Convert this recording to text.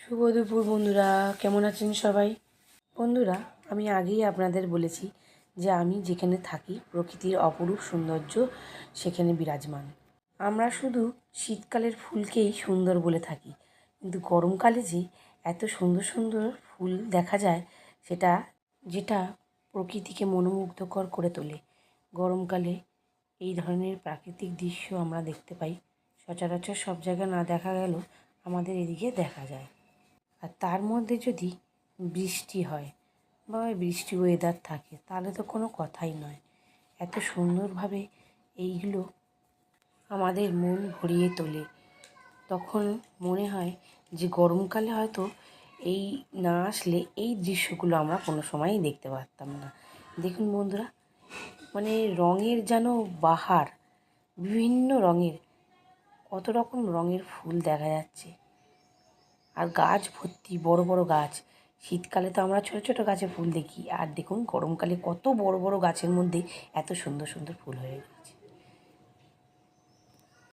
শুভ দুপুর বন্ধুরা, কেমন আছেন সবাই? বন্ধুরা, আমি আগেই আপনাদের বলেছি যে আমি যেখানে থাকি প্রকৃতির অপরূপ সৌন্দর্য সেখানে বিরাজমান। আমরা শুধু শীতকালের ফুলকেই সুন্দর বলে থাকি, কিন্তু গরমকালে যে এত সুন্দর সুন্দর ফুল দেখা যায় যেটা প্রকৃতিকে মনোমুগ্ধকর করে তোলে। গরমকালে এই ধরনের প্রাকৃতিক দৃশ্য আমরা দেখতে পাই। সচরাচর সব জায়গায় না দেখা গেলেও আমাদের এদিকে দেখা যায়। আর তার মধ্যে যদি বৃষ্টি হয় বা বৃষ্টি ওয়েদার থাকে তাহলে তো কোনো কথাই নয়। এত সুন্দরভাবে এইগুলো আমাদের মন ভরিয়ে তোলে। তখন মনে হয় যে গরমকালে হয়তো এই না আসলে এই দৃশ্যগুলো আমরা কোনো সময়ই দেখতে পারতাম না। দেখুন বন্ধুরা, মানে রঙের যেন বাহার, বিভিন্ন রঙের, কত রকম রঙের ফুল দেখা যাচ্ছে। আর গাছ ভর্তি, বড় বড় গাছ। শীতকালে তো আমরা ছোট ছোট গাছে ফুল দেখি, আর দেখুন গরমকালে কত বড় বড় গাছের মধ্যে এত সুন্দর সুন্দর ফুল হয়ে গেছে।